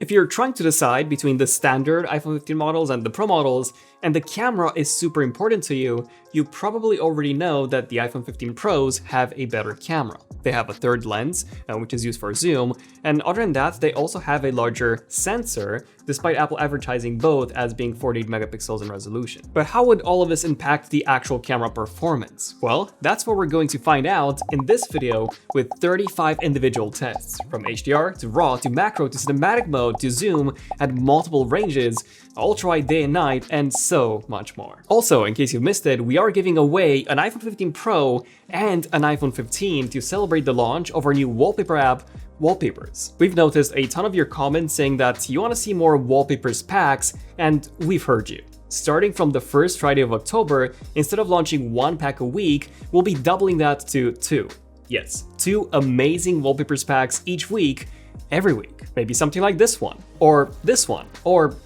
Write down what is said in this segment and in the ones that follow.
If you're trying to decide between the standard iPhone 15 models and the Pro models, and the camera is super important to you, you probably already know that the iPhone 15 Pros have a better camera. They have a third lens, which is used for zoom, and other than that, they also have a larger sensor, despite Apple advertising both as being 48 megapixels in resolution. But how would all of this impact the actual camera performance? Well, that's what we're going to find out in this video with 35 individual tests, from HDR to RAW to macro to cinematic mode to zoom at multiple ranges, ultrawide day and night, and so much more. Also, in case you missed it, we are giving away an iPhone 15 Pro and an iPhone 15 to celebrate the launch of our new wallpaper app, Wallpapers. We've noticed a ton of your comments saying that you want to see more wallpapers packs, and we've heard you. Starting from the first Friday of October, instead of launching one pack a week, we'll be doubling that to 2. Yes, 2 amazing wallpapers packs each week, every week. Maybe something like this one, or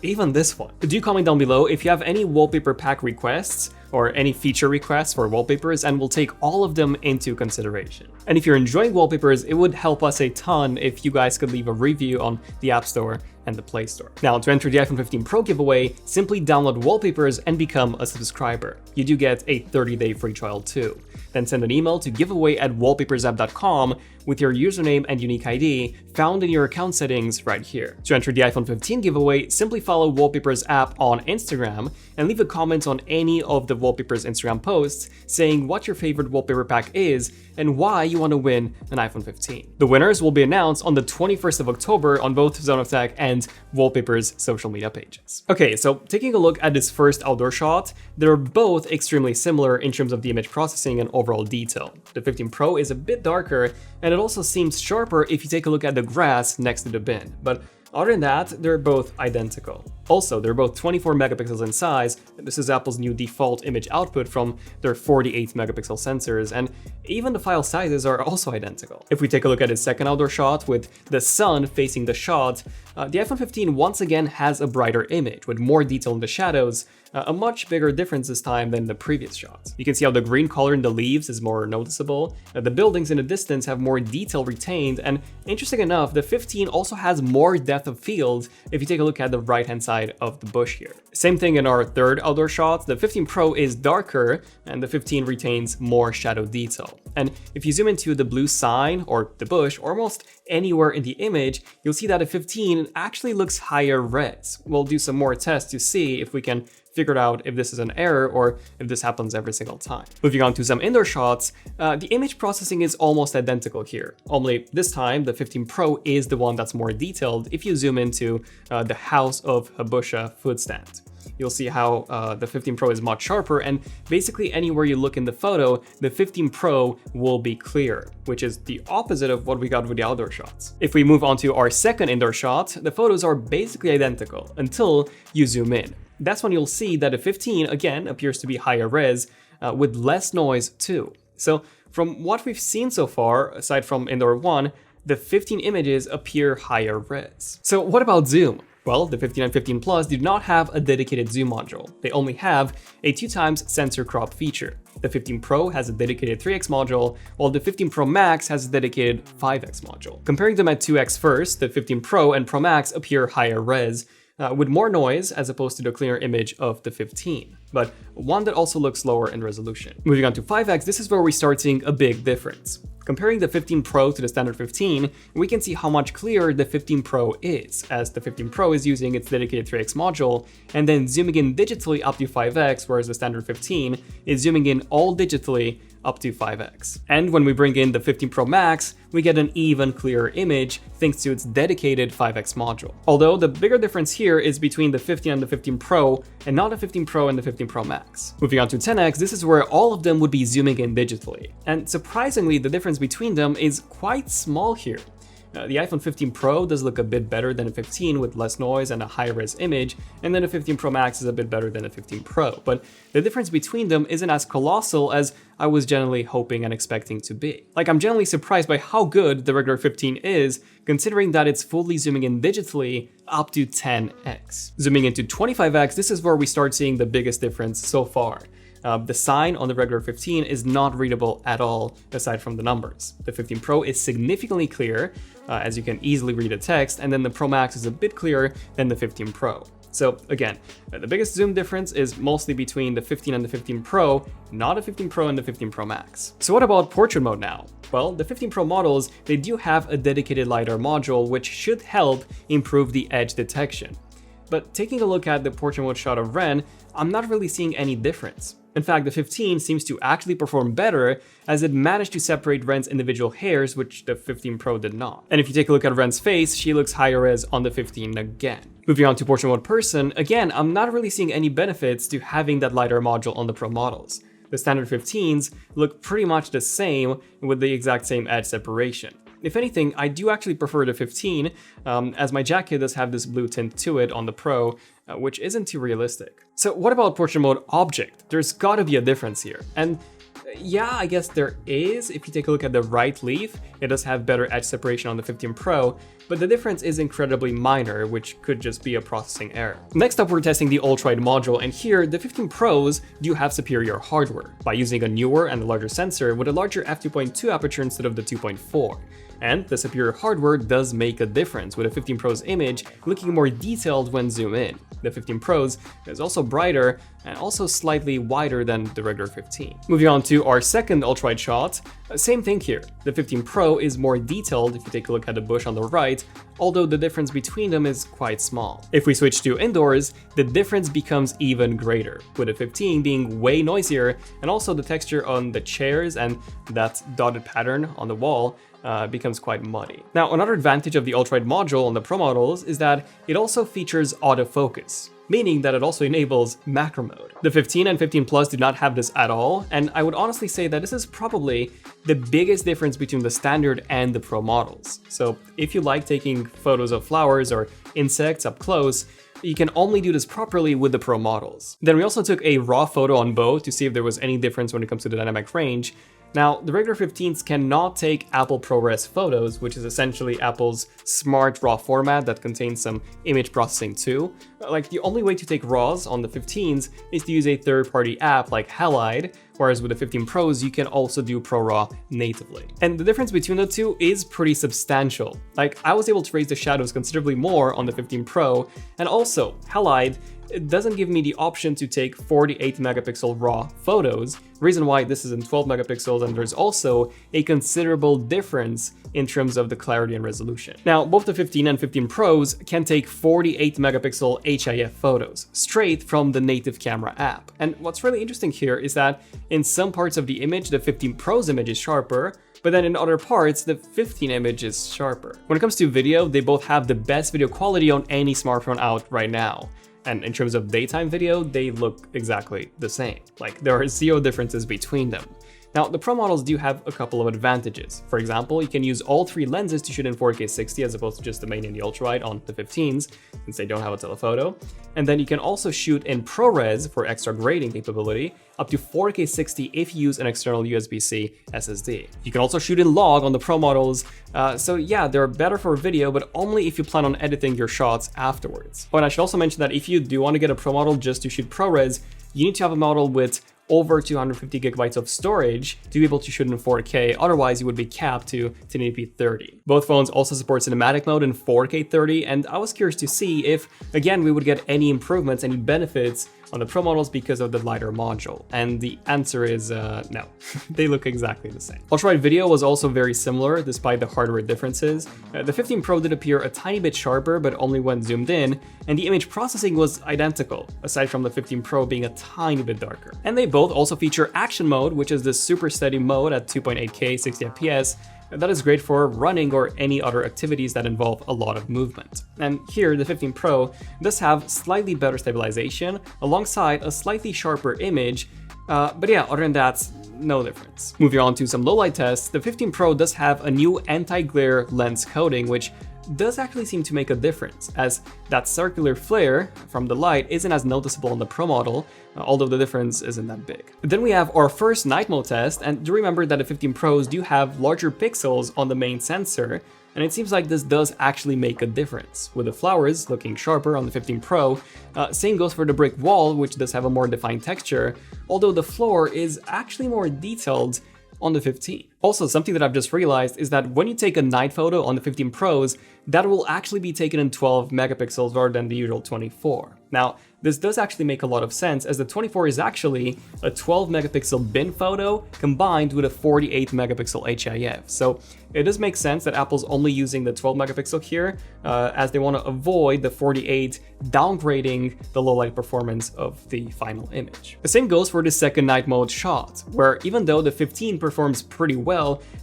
even this one. Do comment down below if you have any wallpaper pack requests or any feature requests for wallpapers, and we'll take all of them into consideration. And if you're enjoying wallpapers, it would help us a ton if you guys could leave a review on the App Store and the Play Store. Now, to enter the iPhone 15 Pro giveaway, simply download Wallpapers and become a subscriber. You do get a 30-day free trial too. Then send an email to giveaway@wallpapersapp.com with your username and unique ID found in your account settings right here. To enter the iPhone 15 giveaway, simply follow Wallpapers app on Instagram and leave a comment on any of the Wallpapers Instagram posts saying what your favorite wallpaper pack is and why you want to win an iPhone 15. The winners will be announced on the 21st of October on both ZONEofTECH and Wallpapers social media pages. Okay, so taking a look at this first outdoor shot, they're both extremely similar in terms of the image processing and overall detail. The 15 Pro is a bit darker, and it also seems sharper if you take a look at the grass next to the bin, but other than that, they're both identical. Also, they're both 24 megapixels in size, and this is Apple's new default image output from their 48 megapixel sensors, and even the file sizes are also identical. If we take a look at its second outdoor shot with the sun facing the shot, the iPhone 15 once again has a brighter image with more detail in the shadows, a much bigger difference this time than the previous shots. You can see how the green color in the leaves is more noticeable, the buildings in the distance have more detail retained, and interesting enough, the 15 also has more depth of field if you take a look at the right hand side of the bush here. Same thing in our third outdoor shot, the 15 Pro is darker and the 15 retains more shadow detail. And if you zoom into the blue sign or the bush or almost anywhere in the image, you'll see that the 15 actually looks higher res. We'll do some more tests to see if we can figure out if this is an error or if this happens every single time. Moving on to some indoor shots, the image processing is almost identical here. Only this time, the 15 Pro is the one that's more detailed if you zoom into the house of Habusha food stand. You'll see how the 15 Pro is much sharper, and basically anywhere you look in the photo, the 15 Pro will be clear, which is the opposite of what we got with the outdoor shots. If we move on to our second indoor shot, the photos are basically identical until you zoom in. That's when you'll see that the 15 again appears to be higher res with less noise too. So from what we've seen so far, aside from indoor 1, the 15 images appear higher res. So what about zoom? Well, the 15 and 15 Plus do not have a dedicated zoom module. They only have a 2x sensor crop feature. The 15 Pro has a dedicated 3x module, while the 15 Pro Max has a dedicated 5x module. Comparing them at 2x first, the 15 Pro and Pro Max appear higher res, with more noise as opposed to the cleaner image of the 15, but one that also looks lower in resolution. Moving on to 5x, this is where we start seeing a big difference. Comparing the 15 Pro to the standard 15, we can see how much clearer the 15 Pro is, as the 15 Pro is using its dedicated 3x module and then zooming in digitally up to 5x, whereas the standard 15 is zooming in all digitally up to 5x. And when we bring in the 15 Pro Max, we get an even clearer image thanks to its dedicated 5x module. Although the bigger difference here is between the 15 and the 15 Pro and not the 15 Pro and the 15 Pro Max. Moving on to 10x, this is where all of them would be zooming in digitally. And surprisingly, the difference between them is quite small here. The iPhone 15 Pro does look a bit better than a 15 with less noise and a high-res image, and then the 15 Pro Max is a bit better than a 15 Pro, but the difference between them isn't as colossal as I was generally hoping and expecting to be. Like, I'm generally surprised by how good the regular 15 is, considering that it's fully zooming in digitally up to 10x. Zooming into 25x, this is where we start seeing the biggest difference so far. The sign on the regular 15 is not readable at all aside from the numbers. The 15 Pro is significantly clear, as you can easily read the text, and then the Pro Max is a bit clearer than the 15 Pro. So again, the biggest zoom difference is mostly between the 15 and the 15 Pro, not the 15 Pro and the 15 Pro Max. So what about portrait mode now? Well, the 15 Pro models, they do have a dedicated LiDAR module, which should help improve the edge detection. But taking a look at the portrait mode shot of Ren, I'm not really seeing any difference. In fact, the 15 seems to actually perform better, as it managed to separate Ren's individual hairs, which the 15 Pro did not. And if you take a look at Ren's face, she looks higher res on the 15 again. Moving on to portrait mode person, again, I'm not really seeing any benefits to having that LiDAR module on the Pro models. The standard 15s look pretty much the same with the exact same edge separation. If anything, I do actually prefer the 15, as my jacket does have this blue tint to it on the Pro, which isn't too realistic. So what about portrait mode object? There's gotta be a difference here. And yeah, I guess there is. If you take a look at the right leaf, it does have better edge separation on the 15 Pro, but the difference is incredibly minor, which could just be a processing error. Next up, we're testing the Ultrawide module, and here, the 15 Pros do have superior hardware by using a newer and larger sensor with a larger f2.2 aperture instead of the 2.4. And the superior hardware does make a difference, with a 15 Pro's image looking more detailed when zoom in. The 15 Pros is also brighter and also slightly wider than the regular 15. Moving on to our second ultrawide shot, same thing here. The 15 Pro is more detailed if you take a look at the bush on the right, although the difference between them is quite small. If we switch to indoors, the difference becomes even greater, with the 15 being way noisier, and also the texture on the chairs and that dotted pattern on the wall becomes quite muddy. Now, another advantage of the Ultrawide module on the Pro models is that it also features autofocus, meaning that it also enables macro mode. The 15 and 15 Plus do not have this at all, and I would honestly say that this is probably the biggest difference between the standard and the Pro models. So if you like taking photos of flowers or insects up close, you can only do this properly with the Pro models. Then we also took a raw photo on both to see if there was any difference when it comes to the dynamic range. Now, the regular 15s cannot take Apple ProRes photos, which is essentially Apple's smart RAW format that contains some image processing too. Like, the only way to take RAWs on the 15s is to use a third-party app like Halide, whereas with the 15 Pros, you can also do ProRAW natively. And the difference between the two is pretty substantial. Like, I was able to raise the shadows considerably more on the 15 Pro, and also, Halide, it doesn't give me the option to take 48 megapixel raw photos. Reason why this is in 12 megapixels, and there's also a considerable difference in terms of the clarity and resolution. Now, both the 15 and 15 Pros can take 48 megapixel HIF photos straight from the native camera app. And what's really interesting here is that in some parts of the image, the 15 Pro's image is sharper, but then in other parts, the 15 image is sharper. When it comes to video, they both have the best video quality on any smartphone out right now. And in terms of daytime video, they look exactly the same. Like, there are zero differences between them. Now, the Pro models do have a couple of advantages. For example, you can use all three lenses to shoot in 4K 60 as opposed to just the main and the ultrawide on the 15s, since they don't have a telephoto. And then you can also shoot in ProRes for extra grading capability, up to 4K 60 if you use an external USB-C SSD. You can also shoot in log on the Pro models, so yeah, they're better for video, but only if you plan on editing your shots afterwards. Oh, and I should also mention that if you do want to get a Pro model just to shoot ProRes, you need to have a model with over 250 gigabytes of storage to be able to shoot in 4K, otherwise you would be capped to 1080p 30. Both phones also support cinematic mode in 4K 30, and I was curious to see if, again, we would get any improvements, any benefits on the Pro models because of the LiDAR module, and the answer is no. They look exactly the same. Ultrawide video was also very similar despite the hardware differences. The 15 Pro did appear a tiny bit sharper, but only when zoomed in, and the image processing was identical, aside from the 15 Pro being a tiny bit darker. And they both also feature action mode, which is the super steady mode at 2.8K 60 FPS, that is great for running or any other activities that involve a lot of movement. And here, the 15 Pro does have slightly better stabilization alongside a slightly sharper image, but yeah, other than that, no difference. Moving on to some low-light tests, the 15 Pro does have a new anti-glare lens coating, which does actually seem to make a difference, as that circular flare from the light isn't as noticeable on the Pro model, although the difference isn't that big. Then we have our first night mode test, and do remember that the 15 Pros do have larger pixels on the main sensor, And it seems like this does actually make a difference, with the flowers looking sharper on the 15 Pro. Same goes for the brick wall, which does have a more defined texture, although the floor is actually more detailed on the 15. Also, something that I've just realized is that when you take a night photo on the 15 Pros, that will actually be taken in 12 megapixels rather than the usual 24. Now, this does actually make a lot of sense, as the 24 is actually a 12 megapixel bin photo combined with a 48 megapixel HIF. So it does make sense that Apple's only using the 12 megapixel here, as they want to avoid the 48 downgrading the low light performance of the final image. The same goes for the second night mode shot, where even though the 15 performs pretty well,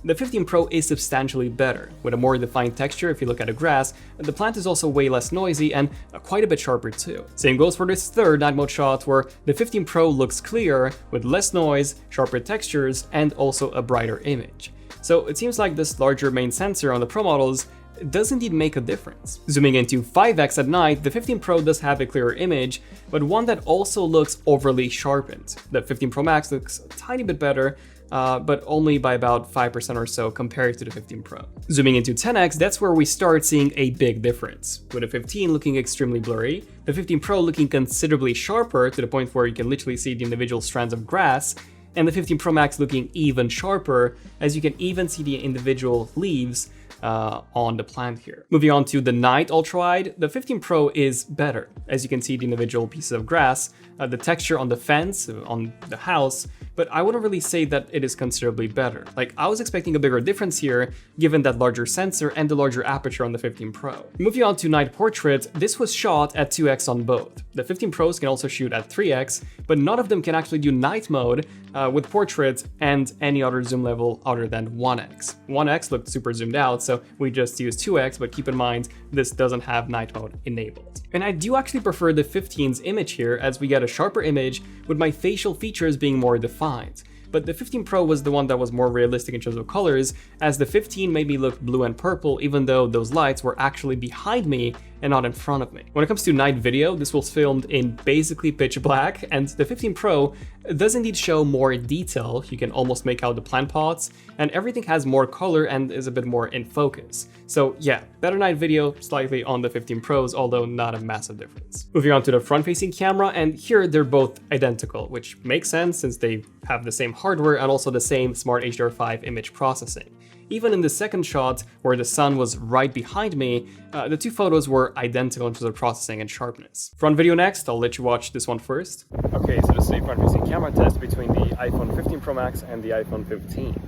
the 15 Pro is substantially better, with a more defined texture. If you look at a grass, the plant is also way less noisy and quite a bit sharper too. Same goes for this third night mode shot, where the 15 Pro looks clearer with less noise, sharper textures, and also a brighter image. So it seems like this larger main sensor on the Pro models does indeed make a difference. Zooming into 5x at night, the 15 Pro does have a clearer image, but one that also looks overly sharpened. The 15 Pro Max looks a tiny bit better, but only by about 5% or so compared to the 15 Pro. Zooming into 10x, that's where we start seeing a big difference, with the 15 looking extremely blurry, the 15 Pro looking considerably sharper to the point where you can literally see the individual strands of grass, and the 15 Pro Max looking even sharper, as you can even see the individual leaves on the plant here. Moving on to the night ultra-wide, the 15 Pro is better, as you can see the individual pieces of grass, the texture on the fence, on the house, but I wouldn't really say that it is considerably better. Like, I was expecting a bigger difference here, given that larger sensor and the larger aperture on the 15 Pro. Moving on to night portrait, this was shot at 2x on both. The 15 Pros can also shoot at 3x, but none of them can actually do night mode with portrait and any other zoom level other than 1x. 1x looked super zoomed out, so we just used 2x, but keep in mind, this doesn't have night mode enabled. And I do actually prefer the 15's image here, as we get a sharper image with my facial features being more defined. But the 15 Pro was the one that was more realistic in terms of colors, as the 15 made me look blue and purple, even though those lights were actually behind me and not in front of me. When it comes to night video, this was filmed in basically pitch black, and the 15 Pro does indeed show more detail. You can almost make out the plant pots, and everything has more color and is a bit more in focus. So yeah, better night video slightly on the 15 Pros, although not a massive difference. Moving on to the front-facing camera, and here they're both identical, which makes sense since they have the same hardware and also the same smart HDR5 image processing. Even in the second shot, where the sun was right behind me, the two photos were identical in terms of processing and sharpness. Front video next, I'll let you watch this one first. Okay, so this is a front-facing camera test between the iPhone 15 Pro Max and the iPhone 15.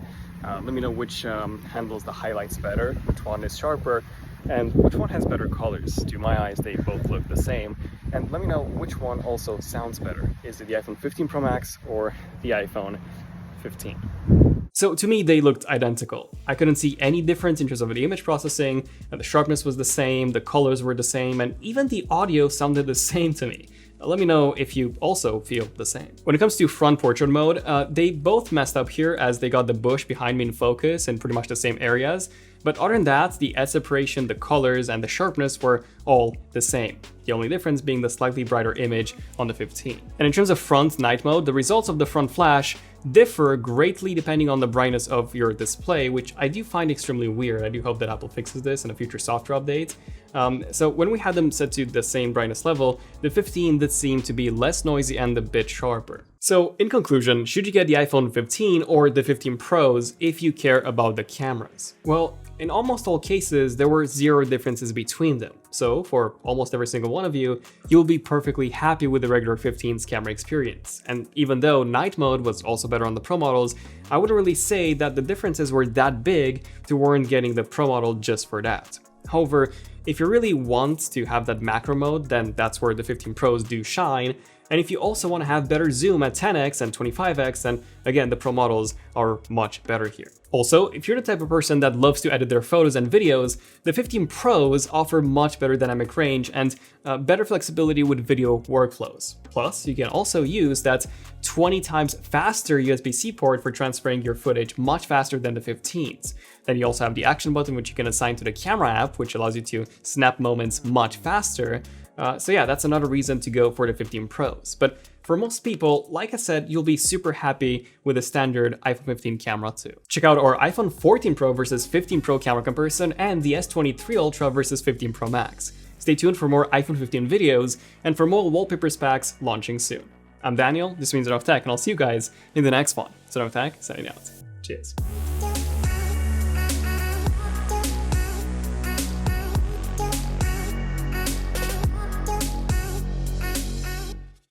Let me know which handles the highlights better, which one is sharper, and which one has better colors. To my eyes, they both look the same. And let me know which one also sounds better. Is it the iPhone 15 Pro Max or the iPhone 15? So to me, they looked identical. I couldn't see any difference in terms of the image processing, the sharpness was the same, the colors were the same, and even the audio sounded the same to me. Let me know if you also feel the same. When it comes to front portrait mode, they both messed up here, as they got the bush behind me in focus in pretty much the same areas. But other than that, the edge separation, the colors, and the sharpness were all the same. The only difference being the slightly brighter image on the 15. And in terms of front night mode, the results of the front flash differ greatly depending on the brightness of your display, which I do find extremely weird. I do hope that Apple fixes this in a future software update. So when we had them set to the same brightness level, the 15 did seem to be less noisy and a bit sharper. So in conclusion, should you get the iPhone 15 or the 15 Pros if you care about the cameras? Well, in almost all cases, there were zero differences between them. So for almost every single one of you, you'll be perfectly happy with the regular 15's camera experience. And even though night mode was also better on the Pro models, I wouldn't really say that the differences were that big to warrant getting the Pro model just for that. However, if you really want to have that macro mode, then that's where the 15 Pros do shine. And if you also want to have better zoom at 10x and 25x, then again, the Pro models are much better here. Also, if you're the type of person that loves to edit their photos and videos, the 15 Pros offer much better dynamic range and better flexibility with video workflows. Plus, you can also use that 20 times faster USB-C port for transferring your footage much faster than the 15s. Then you also have the action button, which you can assign to the camera app, which allows you to snap moments much faster. So yeah, that's another reason to go for the 15 Pros. But for most people, like I said, you'll be super happy with the standard iPhone 15 camera too. Check out our iPhone 14 Pro versus 15 Pro camera comparison and the S23 Ultra versus 15 Pro Max. Stay tuned for more iPhone 15 videos and for more wallpaper packs launching soon. I'm Daniel, this means ZONEofTECH, and I'll see you guys in the next one. ZONEofTECH, signing out. Cheers.